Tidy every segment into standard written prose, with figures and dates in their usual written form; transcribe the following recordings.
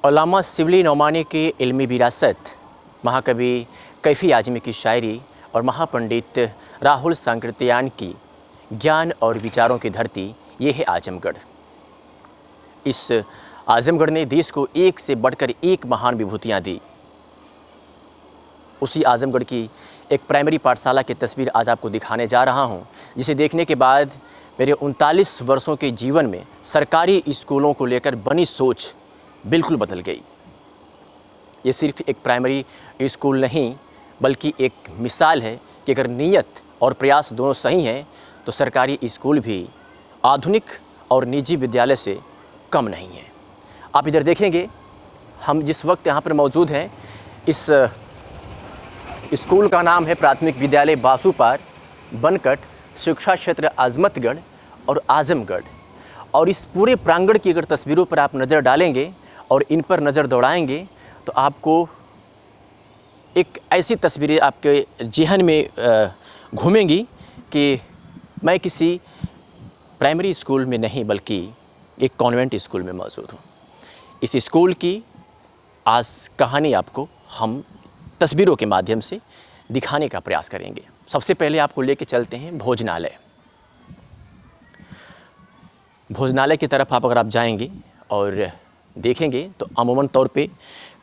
अल्लामा शिबली नौमानी की इल्मी विरासत, महाकवि कैफ़ी आज़मी की शायरी और महापंडित राहुल सांकृत्यायन की ज्ञान और विचारों की धरती, ये है आज़मगढ़। इस आज़मगढ़ ने देश को एक से बढ़कर एक महान विभूतियाँ दी। उसी आज़मगढ़ की एक प्राइमरी पाठशाला की तस्वीर आज आपको दिखाने जा रहा हूँ, जिसे देखने के बाद मेरे 39 वर्षों के जीवन में सरकारी स्कूलों को लेकर बनी सोच बिल्कुल बदल गई। ये सिर्फ एक प्राइमरी स्कूल नहीं, बल्कि एक मिसाल है कि अगर नीयत और प्रयास दोनों सही हैं तो सरकारी स्कूल भी आधुनिक और निजी विद्यालय से कम नहीं है। आप इधर देखेंगे, हम जिस वक्त यहाँ पर मौजूद हैं, इस स्कूल का नाम है प्राथमिक विद्यालय बासुपार, बनकट, शिक्षा क्षेत्र आज़मतगढ़ और आज़मगढ़। और इस पूरे प्रांगण की अगर तस्वीरों पर आप नज़र डालेंगे और इन पर नज़र दौड़ाएंगे तो आपको एक ऐसी तस्वीरें आपके ज़हन में घूमेंगी कि मैं किसी प्राइमरी स्कूल में नहीं बल्कि एक कॉन्वेंट स्कूल में मौजूद हूँ। इस स्कूल की आज कहानी आपको हम तस्वीरों के माध्यम से दिखाने का प्रयास करेंगे। सबसे पहले आपको लेके चलते हैं भोजनालय। भोजनालय की तरफ आप अगर आप जाएंगे और देखेंगे तो अमूमन तौर पे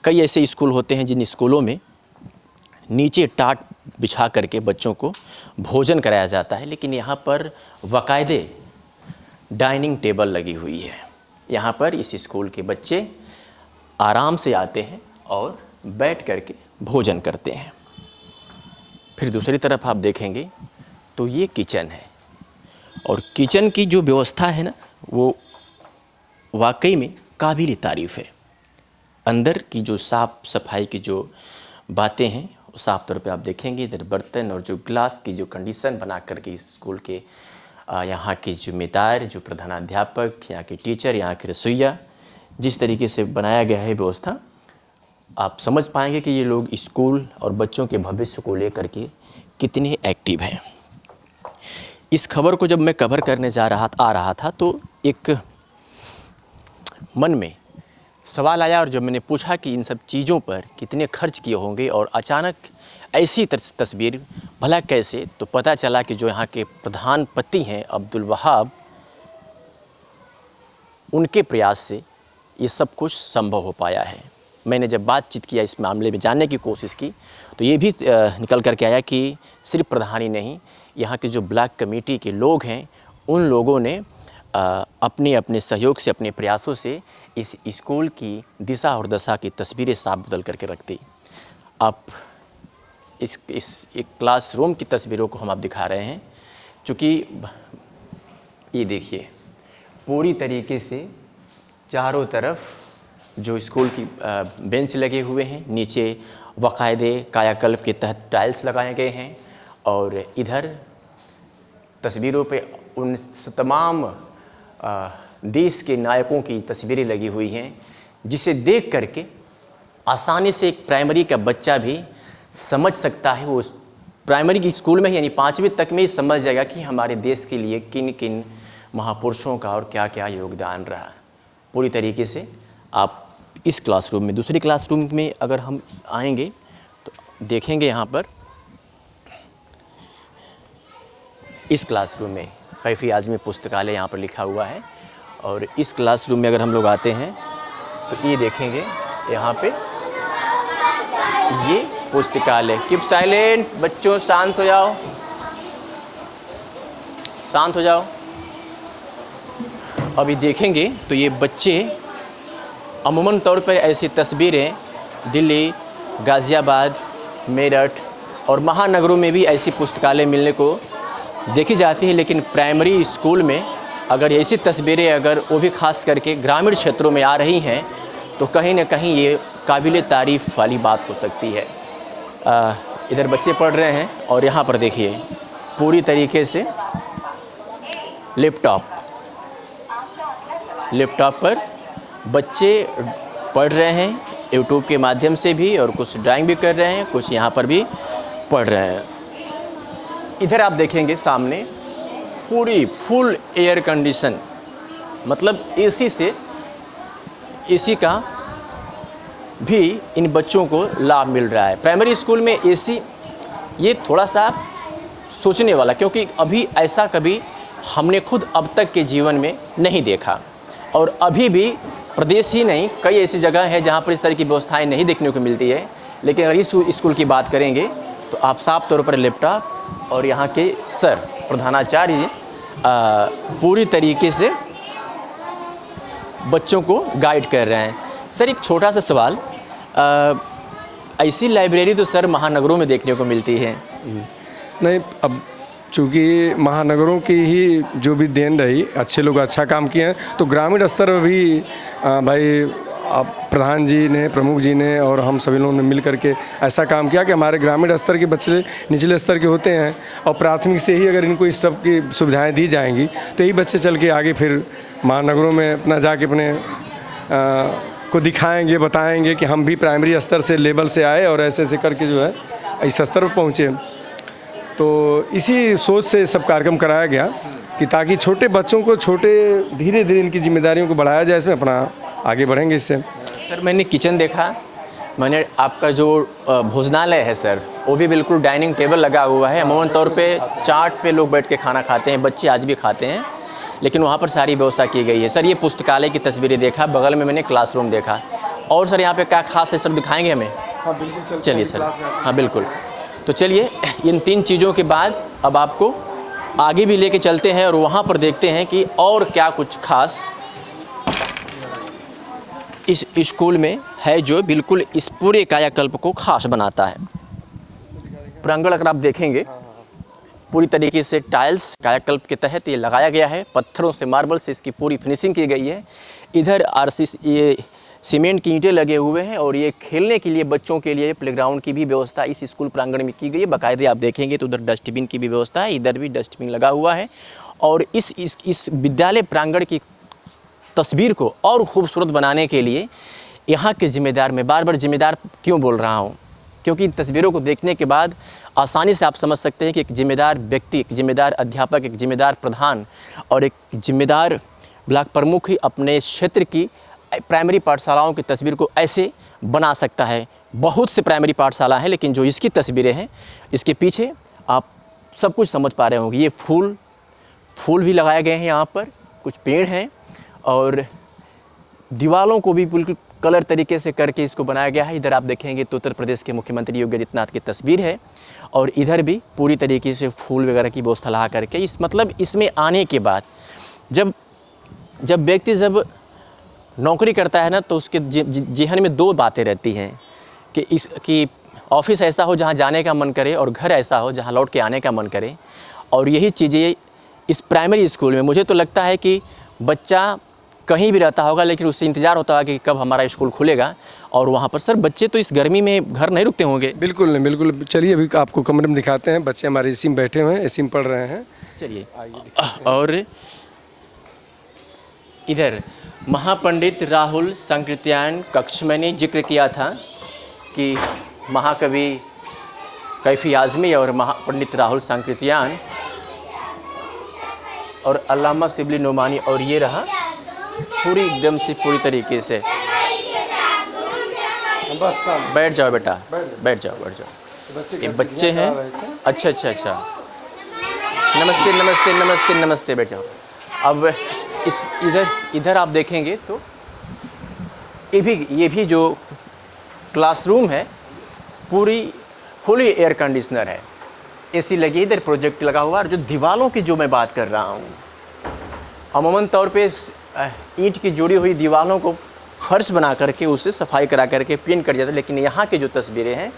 कई ऐसे स्कूल होते हैं जिन स्कूलों में नीचे टाट बिछा करके बच्चों को भोजन कराया जाता है, लेकिन यहाँ पर बाकायदे डाइनिंग टेबल लगी हुई है। यहाँ पर इस स्कूल के बच्चे आराम से आते हैं और बैठ करके भोजन करते हैं। फिर दूसरी तरफ आप देखेंगे तो ये किचन है, और किचन की जो व्यवस्था है ना, वो वाकई में काबिल तारीफ़ है। अंदर की जो साफ़ सफाई की जो बातें हैं वो साफ़ तौर पे आप देखेंगे। इधर बर्तन और जो ग्लास की जो कंडीशन बना करके स्कूल के यहाँ के जिम्मेदार, जो प्रधानाध्यापक, यहाँ के टीचर, यहाँ के रसोइया, जिस तरीके से बनाया गया है व्यवस्था, आप समझ पाएंगे कि ये लोग स्कूल और बच्चों के भविष्य को लेकर के कितने एक्टिव हैं। इस खबर को जब मैं कवर करने आ रहा था तो एक मन में सवाल आया, और जब मैंने पूछा कि इन सब चीज़ों पर कितने खर्च किए होंगे और अचानक ऐसी तस्वीर भला कैसे, तो पता चला कि जो यहाँ के प्रधानपति हैं अब्दुल वहाब, उनके प्रयास से ये सब कुछ संभव हो पाया है। मैंने जब बातचीत किया, इस मामले में जानने की कोशिश की, तो ये भी निकल करके आया कि सिर्फ प्रधान ही नहीं, यहाँ के जो ब्लॉक कमेटी के लोग हैं, उन लोगों ने अपने अपने सहयोग से, अपने प्रयासों से इस स्कूल की दिशा और दशा की तस्वीरें साफ बदल करके रख दी। आप इस एक क्लासरूम की तस्वीरों को हम आप दिखा रहे हैं, चूँकि ये देखिए पूरी तरीके से चारों तरफ जो स्कूल की बेंच लगे हुए हैं, नीचे बाकायदे कायाकल्प के तहत टाइल्स लगाए गए हैं, और इधर तस्वीरों पे उन तमाम देश के नायकों की तस्वीरें लगी हुई हैं, जिसे देख करके आसानी से एक प्राइमरी का बच्चा भी समझ सकता है। वो प्राइमरी स्कूल में यानी 5वीं तक में ही समझ जाएगा कि हमारे देश के लिए किन किन महापुरुषों का और क्या क्या योगदान रहा। पूरी तरीके से आप इस क्लासरूम में, दूसरी क्लासरूम में अगर हम आएंगे तो देखेंगे यहाँ पर इस क्लासरूम में कैफ़ी आज़मी पुस्तकालय यहाँ पर लिखा हुआ है। और इस क्लासरूम में अगर हम लोग आते हैं तो ये देखेंगे यहाँ पे ये पुस्तकालय। कीप साइलेंट, बच्चों शांत हो जाओ, शांत हो जाओ। अभी देखेंगे तो ये बच्चे अमूमन तौर पर ऐसी तस्वीरें दिल्ली, गाज़ियाबाद, मेरठ और महानगरों में भी ऐसी पुस्तकालय मिलने को देखी जाती है, लेकिन प्राइमरी स्कूल में अगर ऐसी तस्वीरें अगर वो भी खास करके ग्रामीण क्षेत्रों में आ रही हैं तो कहीं ना कहीं ये काबिल तारीफ़ वाली बात हो सकती है। इधर बच्चे पढ़ रहे हैं और यहाँ पर देखिए पूरी तरीके से लैपटॉप पर बच्चे पढ़ रहे हैं, यूट्यूब के माध्यम से भी, और कुछ ड्राइंग भी कर रहे हैं, कुछ यहाँ पर भी पढ़ रहे हैं। इधर आप देखेंगे सामने पूरी फुल एयर कंडीशन, मतलब एसी का भी इन बच्चों को लाभ मिल रहा है। प्राइमरी स्कूल में एसी ये थोड़ा सा सोचने वाला, क्योंकि अभी ऐसा कभी हमने खुद अब तक के जीवन में नहीं देखा, और अभी भी प्रदेश ही नहीं कई ऐसी जगह है जहाँ पर इस तरह की व्यवस्थाएं नहीं देखने को मिलती है। लेकिन अगर इस स्कूल की बात करेंगे तो आप साफ तौर पर लैपटॉप और यहाँ के सर प्रधानाचार्य पूरी तरीके से बच्चों को गाइड कर रहे हैं। सर एक छोटा सा सवाल, ऐसी लाइब्रेरी तो सर महानगरों में देखने को मिलती है। नहीं, अब चूँकि महानगरों की ही जो भी देन रही, अच्छे लोग अच्छा काम किए हैं, तो ग्रामीण स्तर पर भी भाई प्रधान जी ने, प्रमुख जी ने और हम सभी लोगों ने मिल करके ऐसा काम किया कि हमारे ग्रामीण स्तर के बच्चे निचले स्तर के होते हैं, और प्राथमिक से ही अगर इनको इस तरह की सुविधाएं दी जाएंगी तो यही बच्चे चल के आगे फिर महानगरों में अपना जाके अपने को दिखाएंगे, बताएंगे कि हम भी प्राइमरी स्तर से लेवल से आए और ऐसे ऐसे करके जो है इस स्तर पर पहुँचे। तो इसी सोच से सब कार्यक्रम कराया गया कि ताकि छोटे बच्चों को धीरे धीरे इनकी जिम्मेदारियों को बढ़ाया जाए, इसमें अपना आगे बढ़ेंगे इससे। सर मैंने किचन देखा, मैंने आपका जो भोजनालय है सर, वो भी बिल्कुल डाइनिंग टेबल लगा हुआ है। अमूमन तौर पे चाट पे लोग बैठ के खाना खाते हैं, बच्चे आज भी खाते हैं, लेकिन वहाँ पर सारी व्यवस्था की गई है। सर ये पुस्तकालय की तस्वीरें देखा, बगल में मैंने क्लासरूम देखा, और सर यहाँ पे क्या खास है सर दिखाएंगे हमें? हाँ बिल्कुल, चलिए सर। हाँ बिल्कुल, तो चलिए इन 3 चीज़ों के बाद अब आपको आगे भी लेके चलते हैं और वहाँ पर देखते हैं कि और क्या कुछ खास इस स्कूल में है जो बिल्कुल इस पूरे कायाकल्प को खास बनाता है। प्रांगण अगर आप देखेंगे पूरी तरीके से टाइल्स कायाकल्प के तहत ये लगाया गया है, पत्थरों से, मार्बल से इसकी पूरी फिनिशिंग की गई है। इधर ये सीमेंट की ईंटें लगे हुए हैं, और ये खेलने के लिए बच्चों के लिए प्लेग्राउंड की भी व्यवस्था इस स्कूल प्रांगण में की गई है। बाकायदे आप देखेंगे तो उधर डस्टबिन की भी व्यवस्था है, इधर भी डस्टबिन लगा हुआ है। और इस विद्यालय प्रांगण की तस्वीर को और खूबसूरत बनाने के लिए यहाँ के ज़िम्मेदार, मैं बार बार ज़िम्मेदार क्यों बोल रहा हूँ, क्योंकि इन तस्वीरों को देखने के बाद आसानी से आप समझ सकते हैं कि एक जिम्मेदार व्यक्ति, एक जिम्मेदार अध्यापक, एक जिम्मेदार प्रधान और एक जिम्मेदार ब्लॉक प्रमुख ही अपने क्षेत्र की प्राइमरी पाठशालाओं की तस्वीर को ऐसे बना सकता है। बहुत से प्राइमरी पाठशाला हैं, लेकिन जो इसकी तस्वीरें हैं, इसके पीछे आप सब कुछ समझ पा रहे होंगे। ये फूल भी लगाए गए हैं, यहाँ पर कुछ पेड़ हैं, और दीवारों को भी बिल्कुल कलर तरीके से करके इसको बनाया गया है। इधर आप देखेंगे तो उत्तर प्रदेश के मुख्यमंत्री योगी आदित्यनाथ की तस्वीर है, और इधर भी पूरी तरीके से फूल वगैरह की व्यवस्था लगा करके इसमें आने के बाद जब व्यक्ति जब नौकरी करता है ना, तो उसके जेहन में 2 बातें रहती हैं कि ऑफिस ऐसा हो जहाँ जाने का मन करे, और घर ऐसा हो जहाँ लौट के आने का मन करे। और यही चीज़ें इस प्राइमरी स्कूल में, मुझे तो लगता है कि बच्चा कहीं भी रहता होगा, लेकिन उससे इंतज़ार होता होगा कि कब हमारा स्कूल खुलेगा। और वहाँ पर सर बच्चे तो इस गर्मी में घर नहीं रुकते होंगे। बिल्कुल नहीं, बिल्कुल। चलिए अभी आपको कमरे में दिखाते हैं। बच्चे हमारे एसी में बैठे हुए हैं, एसी में पढ़ रहे हैं। चलिए। और इधर महापंडित राहुल संकृत्यायन कक्ष, मैंने जिक्र किया था कि महाकवि कैफी आज़मी और महापंडित राहुल संकृत्यायन और अल्लामा शिबली नोमानी, और ये रहा पूरी एकदम से पूरी तरीके से। बैठ जाओ बेटा, बैठ जाओ। ये बच्चे हैं। अच्छा। नमस्ते बैठ जाओ। अब इधर आप देखेंगे तो ये भी जो क्लासरूम है पूरी फुली एयर कंडीशनर है, एसी लगी, इधर प्रोजेक्ट लगा हुआ है। और जो दीवारों की जो मैं बात कर रहा हूँ, अमूमन तौर पे ईंट की जुड़ी हुई दीवारों को फर्श बना करके उसे सफाई करा करके पेंट कर जाता है, लेकिन यहाँ की जो तस्वीरें हैं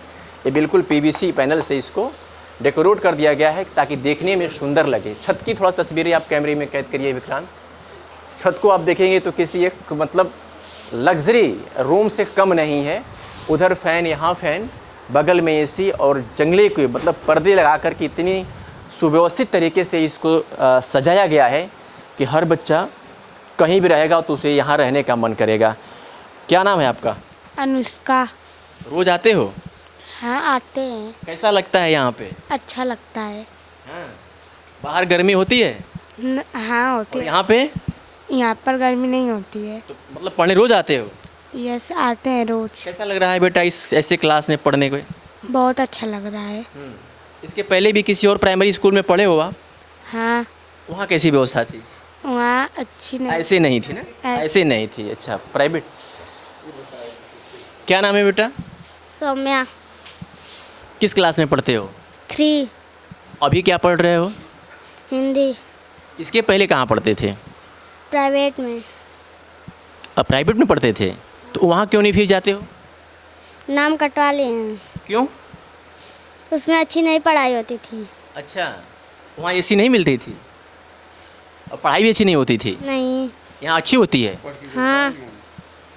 ये बिल्कुल पीवीसी पैनल से इसको डेकोरेट कर दिया गया है ताकि देखने में सुंदर लगे। छत की थोड़ा तस्वीरें आप कैमरे में कैद करिए विक्रांत। छत को आप देखेंगे तो किसी एक मतलब लग्जरी रूम से कम नहीं है। उधर फ़ैन, यहाँ फ़ैन, बगल में एसी, और जंगले के मतलब पर्दे लगा कर के इतनी सुव्यवस्थित तरीके से इसको सजाया गया है कि हर बच्चा कहीं भी रहेगा तो उसे यहाँ रहने का मन करेगा। क्या नाम है आपका? अनुष्का। रोज़ आते हो? हाँ आते हैं। कैसा लगता है यहाँ पे? अच्छा लगता है। हाँ। बाहर गर्मी होती है? हाँ होती है। यहाँ पे? यहाँ पर गर्मी नहीं होती है। तो मतलब पढ़ने रोज़ आते हो? यस आते हैं रोज। कैसा लग रहा है बेटा इस ऐसे क्लास में पढ़ने को? बहुत अच्छा लग रहा है। इसके पहले भी किसी और प्राइमरी स्कूल में पढ़े हो आप? हाँ, वहाँ कैसी व्यवस्था थी? वहाँ अच्छी नहीं। ऐसे नहीं थी ना? ऐसे नहीं थी। अच्छा, प्राइवेट। क्या नाम है बेटा? सौम्या। किस क्लास में पढ़ते हो? 3 अभी क्या पढ़ रहे हो? हिंदी। इसके पहले कहाँ पढ़ते थे? प्राइवेट में। अब प्राइवेट में पढ़ते थे तो वहाँ क्यों नहीं फिर जाते हो? नाम कटवा लिए हैं। क्यों? उसमें अच्छी नहीं पढ़ाई होती थी। अच्छा, वहाँ एसी नहीं मिलती थी और पढ़ाई भी अच्छी नहीं होती थी? नहीं। यहाँ अच्छी होती है? हाँ,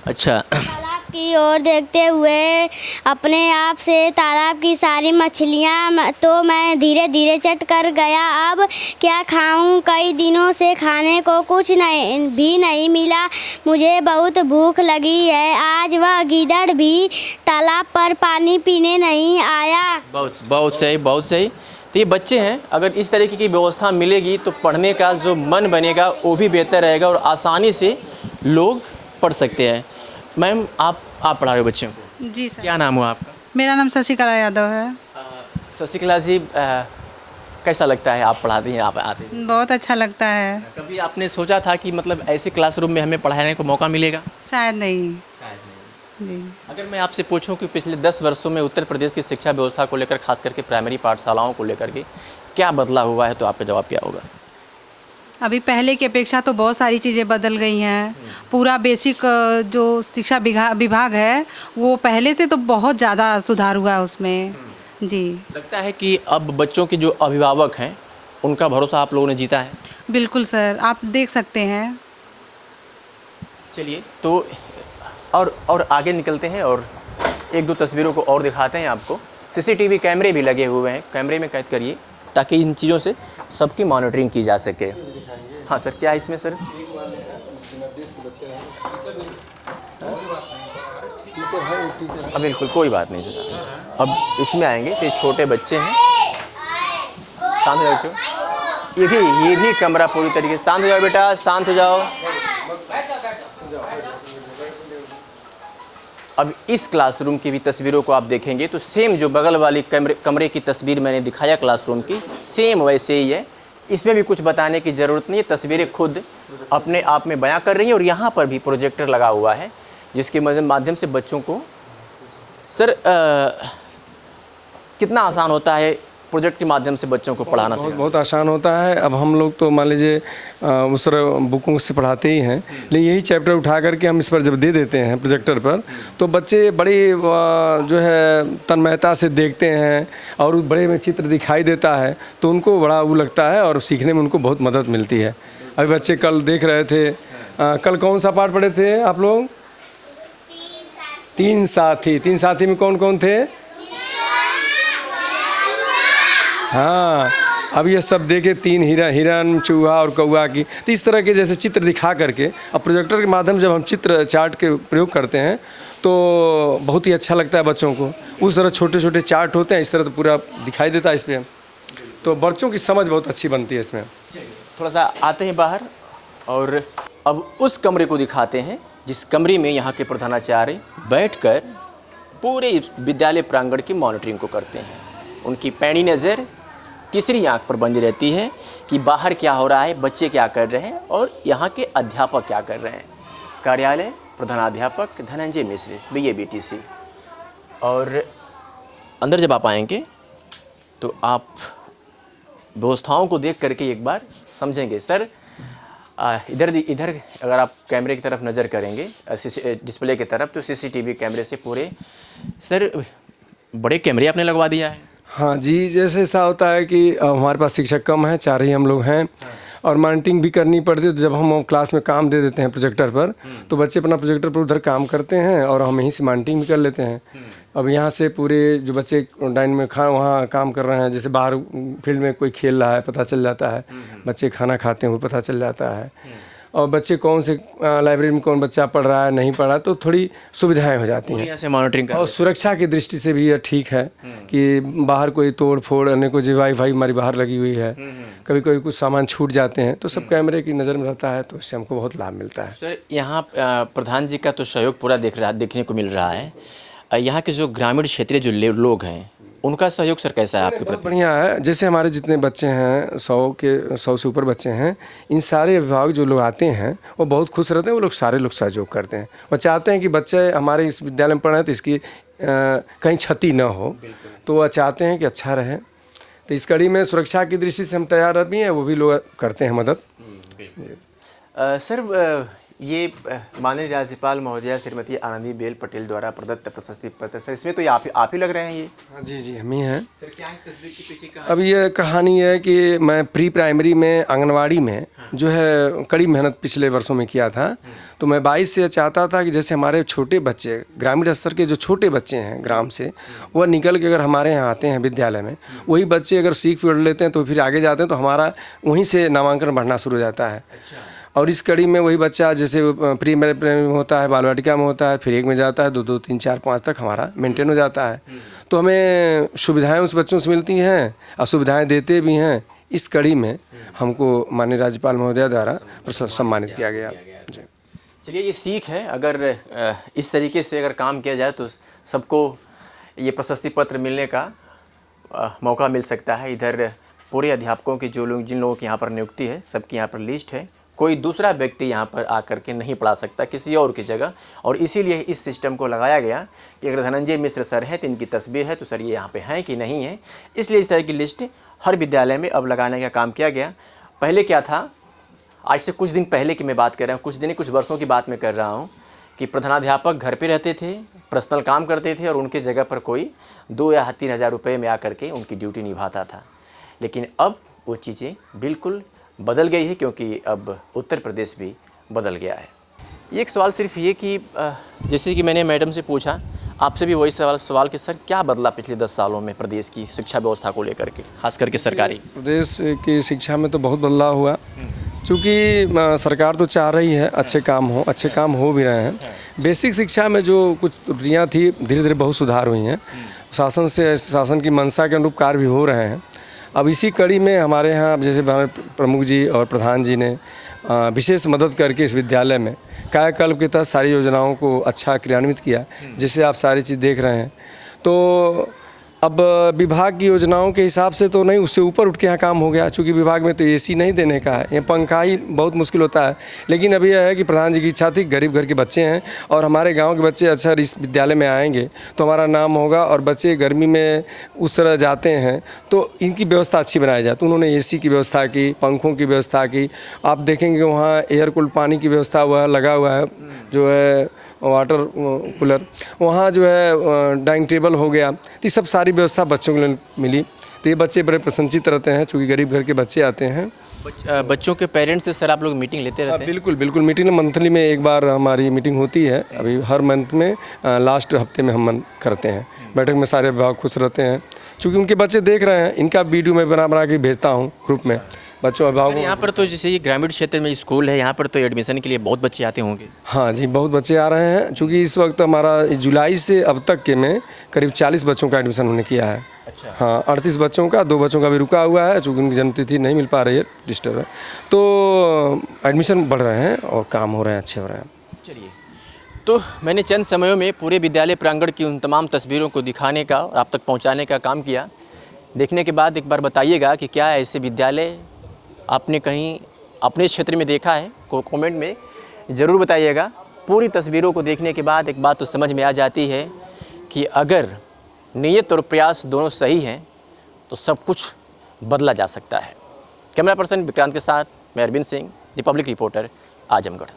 अच्छा। तालाब की ओर देखते हुए अपने आप से तालाब की सारी मछलियाँ तो मैं धीरे धीरे चट कर गया। अब क्या खाऊं, कई दिनों से खाने को कुछ नहीं भी नहीं मिला। मुझे बहुत भूख लगी है। आज वह गीदड़ भी तालाब पर पानी पीने नहीं आया। बहुत बहुत सही, बहुत सही। तो ये बच्चे हैं, अगर इस तरीके की व्यवस्था मिलेगी तो पढ़ने का जो मन बनेगा वो भी बेहतर रहेगा और आसानी से लोग पढ़ सकते हैं। मैम, आप पढ़ा रहे हो बच्चों को? जी सर। क्या नाम हुआ आपका? मेरा नाम शशिकला यादव है। शशिकला जी, कैसा लगता है आप पढ़ाती हैं, आप आते हैं? बहुत अच्छा लगता है। कभी आपने सोचा था कि मतलब ऐसे क्लासरूम में हमें पढ़ाने को मौका मिलेगा? शायद नहीं। शायद नहीं। जी। अगर मैं आपसे पूछूं कि पिछले 10 वर्षों में उत्तर प्रदेश की शिक्षा व्यवस्था को लेकर, खास करके प्राइमरी पाठशालाओं को लेकर के क्या बदलाव हुआ है, तो आपका जवाब क्या होगा? अभी पहले की अपेक्षा तो बहुत सारी चीज़ें बदल गई हैं। पूरा बेसिक जो शिक्षा विभाग है वो पहले से तो बहुत ज़्यादा सुधार हुआ है उसमें। जी। लगता है कि अब बच्चों के जो अभिभावक हैं उनका भरोसा आप लोगों ने जीता है? बिल्कुल सर, आप देख सकते हैं। चलिए, तो और आगे निकलते हैं और एक दो तस्वीरों को और दिखाते हैं आपको। सीसीटीवी कैमरे भी लगे हुए हैं, कैमरे में कैद करिए ताकि इन चीज़ों से सबकी मॉनिटरिंग की जा सके। हाँ सर, क्या है इसमें सर? अब बिल्कुल कोई बात नहीं सर। अब इसमें आएंगे तो ये छोटे बच्चे हैं, शांत हो जाओ। ये भी कमरा पूरी तरीके से शांत हो जाओ बेटा, शांत हो जाओ। अब इस क्लासरूम की भी तस्वीरों को आप देखेंगे तो सेम जो बगल वाली कमरे की तस्वीर मैंने दिखाया क्लासरूम की, सेम वैसे ही है। इसमें भी कुछ बताने की ज़रूरत नहीं है, तस्वीरें खुद अपने आप में बयां कर रही हैं। और यहाँ पर भी प्रोजेक्टर लगा हुआ है जिसके माध्यम से बच्चों को सर कितना आसान होता है प्रोजेक्ट के माध्यम से बच्चों को पढ़ाना? बहुत आसान होता है। अब हम लोग तो मान लीजिए उस तरह बुकों से पढ़ाते ही हैं, लेकिन यही चैप्टर उठा करके हम इस पर जब दे देते हैं प्रोजेक्टर पर, तो बच्चे बड़ी जो है तन्मयता से देखते हैं और बड़े में चित्र दिखाई देता है तो उनको बड़ा वो लगता है और सीखने में उनको बहुत मदद मिलती है। अभी बच्चे कल देख रहे थे, कल कौन सा पाठ पढ़े थे आप लोग? 3 साथी। 3 साथी में कौन कौन थे? हाँ, अब ये सब देखे 3 हिरन, चूहा और कौआ की। तो इस तरह के जैसे चित्र दिखा करके अब प्रोजेक्टर के माध्यम जब हम चित्र चार्ट के प्रयोग करते हैं तो बहुत ही अच्छा लगता है बच्चों को। उस तरह छोटे छोटे चार्ट होते हैं, इस तरह तो पूरा दिखाई देता है इस पर, तो बच्चों की समझ बहुत अच्छी बनती है इसमें। थोड़ा सा आते हैं बाहर और अब उस कमरे को दिखाते हैं जिस कमरे में यहाँ के प्रधानाचार्य बैठकर पूरे विद्यालय प्रांगण की मॉनिटरिंग को करते हैं। उनकी पैनी नज़र तीसरी आंख पर बंदी रहती है कि बाहर क्या हो रहा है, बच्चे क्या कर रहे हैं और यहाँ के अध्यापक क्या कर रहे हैं। कार्यालय प्रधानाध्यापक धनंजय मिश्र, BA BTC। और अंदर जब आप आएंगे तो आप व्यवस्थाओं को देख करके एक बार समझेंगे। सर इधर अगर आप कैमरे की तरफ नज़र करेंगे, डिस्प्ले की तरफ, तो CCTV कैमरे से पूरे सर बड़े कैमरे आपने लगवा दिया है। हाँ जी, जैसे ऐसा होता है कि हमारे पास शिक्षक कम हैं, 4 ही हम लोग हैं और मॉनिटरिंग भी करनी पड़ती है। तो जब हम क्लास में काम दे देते हैं प्रोजेक्टर पर तो बच्चे अपना प्रोजेक्टर पर उधर काम करते हैं और हम यहीं से मॉनिटरिंग भी कर लेते हैं। अब यहाँ से पूरे जो बच्चे डाइन में वहाँ काम कर रहे हैं, जैसे बाहर फील्ड में कोई खेल रहा है पता चल जाता है, बच्चे खाना खाते हैं वो पता चल जाता है। और बच्चे कौन से लाइब्रेरी में कौन बच्चा पढ़ रहा है नहीं पढ़ रहा है, तो थोड़ी सुविधाएं हो जाती हैं। यहाँ से मॉनिटरिंग और सुरक्षा की दृष्टि से भी यह ठीक है कि बाहर कोई तोड़ फोड़ अन्य कोई वाईफाई हमारी बाहर लगी हुई है, कभी कभी कुछ सामान छूट जाते हैं तो सब कैमरे की नज़र में रहता है, तो इससे हमको बहुत लाभ मिलता है। सर यहाँ प्रधान जी का तो सहयोग पूरा देखने को मिल रहा है। यहाँ के जो ग्रामीण क्षेत्रीय जो लोग हैं उनका सहयोग सर कैसा है आपके बहुत प्रति? बढ़िया है। जैसे हमारे जितने बच्चे हैं 100 से ऊपर बच्चे हैं, इन सारे अभिभावक जो लोग आते हैं वो बहुत खुश रहते हैं। वो लोग सारे लोग सहयोग करते हैं, वो चाहते हैं कि बच्चे हमारे इस विद्यालय में पढ़ें तो इसकी कहीं क्षति न हो, तो वह चाहते हैं कि अच्छा रहे। तो इस कड़ी में सुरक्षा की दृष्टि से हम तैयार भी हैं, वो भी लोग करते हैं मदद। सर ये माननीय राज्यपाल महोदया श्रीमती आनंदीबेन पटेल द्वारा प्रदत्त प्रशस्ति पत्र, सर इसमें तो आप ही लग रहे हैं ये? हाँ जी हम ही हैं। सर क्या है तस्वीर के पीछे का? अब ये कहानी है कि मैं प्री प्राइमरी में आंगनवाड़ी में जो है कड़ी मेहनत पिछले वर्षों में किया था, तो मैं 22 से चाहता था कि जैसे हमारे छोटे बच्चे ग्रामीण स्तर के जो छोटे बच्चे हैं ग्राम से, वह निकल के अगर हमारे यहाँ आते हैं विद्यालय में, वही बच्चे अगर सीख पढ़ लेते हैं तो फिर आगे जाते हैं तो हमारा वहीं से नामांकन बढ़ना शुरू हो जाता है। और इस कड़ी में वही बच्चा जैसे प्री में होता है, बाल वाटिका में होता है, फिर 1 में जाता है, 2, 2, 3, 4, 5 तक हमारा मेंटेन हो जाता है। तो हमें सुविधाएं उस बच्चों से मिलती हैं और सुविधाएं देते भी हैं। इस कड़ी में हमको माननीय राज्यपाल महोदया द्वारा सम्मानित किया गया। चलिए ये सीख है, अगर इस तरीके से अगर काम किया जाए तो सबको ये प्रशस्ति पत्र मिलने का मौका मिल सकता है। इधर पूरे अध्यापकों की जिन लोगों की यहाँ पर नियुक्ति है, सबकी यहाँ पर लिस्ट है। कोई दूसरा व्यक्ति यहाँ पर आकर के नहीं पढ़ा सकता किसी और की जगह, और इसीलिए इस सिस्टम को लगाया गया कि अगर धनंजय मिश्र सर है तो इनकी तस्वीर है तो सर ये यहाँ पे हैं कि नहीं है, इसलिए इस तरह की लिस्ट हर विद्यालय में अब लगाने का काम किया गया। पहले क्या था, आज से कुछ दिन पहले की मैं बात कर रहा हूँ, कुछ वर्षों की बात मैं कर रहा हूँ कि प्रधानाध्यापक घर पर रहते थे, पर्सनल काम करते थे और उनके जगह पर कोई 2 या 3 हज़ार रुपये में आकर के उनकी ड्यूटी निभाता था। लेकिन अब वो चीज़ें बिल्कुल बदल गई है, क्योंकि अब उत्तर प्रदेश भी बदल गया है। ये एक सवाल सिर्फ ये कि जैसे कि मैंने मैडम से पूछा, आपसे भी वही सवाल कि सर क्या बदला पिछले 10 सालों में प्रदेश की शिक्षा व्यवस्था को लेकर के, खास करके सरकारी? प्रदेश की शिक्षा में तो बहुत बदलाव हुआ, क्योंकि सरकार तो चाह रही है अच्छे काम हो भी रहे हैं। बेसिक शिक्षा में जो कुछ त्रुटियाँ थी, धीरे धीरे बहुत सुधार हुई हैं। शासन की मंशा के अनुरूप कार्य भी हो रहे हैं। अब इसी कड़ी में हमारे यहाँ जैसे हमारे प्रमुख जी और प्रधान जी ने विशेष मदद करके इस विद्यालय में कायाकल्प के तहत सारी योजनाओं को अच्छा क्रियान्वित किया, जिससे आप सारी चीज़ देख रहे हैं। तो अब विभाग की योजनाओं के हिसाब से तो नहीं, उससे ऊपर उठ के यहाँ काम हो गया, चूँकि विभाग में तो एसी नहीं देने का है, ये पंखा ही बहुत मुश्किल होता है। लेकिन अभी यह है कि प्रधान जी की इच्छा थी, गरीब घर के बच्चे हैं और हमारे गांव के बच्चे अच्छा इस विद्यालय में आएंगे तो हमारा नाम होगा, और बच्चे गर्मी में उस तरह जाते हैं तो इनकी व्यवस्था अच्छी बनाई जाए। तो उन्होंने एसी की व्यवस्था की, पंखों की व्यवस्था की। आप देखेंगे वहाँ एयर कूल्ड पानी की व्यवस्था हुआ लगा हुआ है, जो है वाटर कूलर, वहाँ जो है डाइनिंग टेबल हो गया। तो ये सब सारी व्यवस्था बच्चों के लिए मिली, तो ये बच्चे बड़े प्रसन्नचित रहते हैं, चूँकि गरीब घर के बच्चे आते हैं। बच्चों के पेरेंट्स से सर आप लोग मीटिंग लेते रहते हैं? बिल्कुल मीटिंग मंथली में एक बार हमारी मीटिंग होती है। अभी हर मंथ में लास्ट हफ्ते में हम करते हैं बैठक में। सारे अभिभावक खुश रहते हैं, चूँकि उनके बच्चे देख रहे हैं। इनका वीडियो मैं बना के भेजता हूँ ग्रुप में बच्चों अभिभावकों। यहाँ पर तो जैसे ये ग्रामीण क्षेत्र में स्कूल है, यहाँ पर तो एडमिशन के लिए बहुत बच्चे आते होंगे? हाँ जी, बहुत बच्चे आ रहे हैं, चूँकि इस वक्त हमारा जुलाई से अब तक के में करीब 40 बच्चों का एडमिशन होने किया है। अच्छा। हाँ, 38 बच्चों का, 2 बच्चों का भी रुका हुआ है, चूँकि उनकी जन्मतिथि नहीं मिल पा रही है, डिस्टर्ब है। तो एडमिशन बढ़ रहे हैं और काम हो रहे हैं, अच्छे हो रहे हैं। चलिए, तो मैंने चंद समयों में पूरे विद्यालय प्रांगण की उन तमाम तस्वीरों को दिखाने का और आप तक पहुँचाने का काम किया। देखने के बाद एक बार बताइएगा कि क्या ऐसे विद्यालय आपने कहीं अपने क्षेत्र में देखा है, कमेंट में ज़रूर बताइएगा। पूरी तस्वीरों को देखने के बाद एक बात तो समझ में आ जाती है कि अगर नीयत और प्रयास दोनों सही हैं तो सब कुछ बदला जा सकता है। कैमरा पर्सन विक्रांत के साथ मैं अरविंद सिंह, रिपब्लिक रिपोर्टर, आजमगढ़।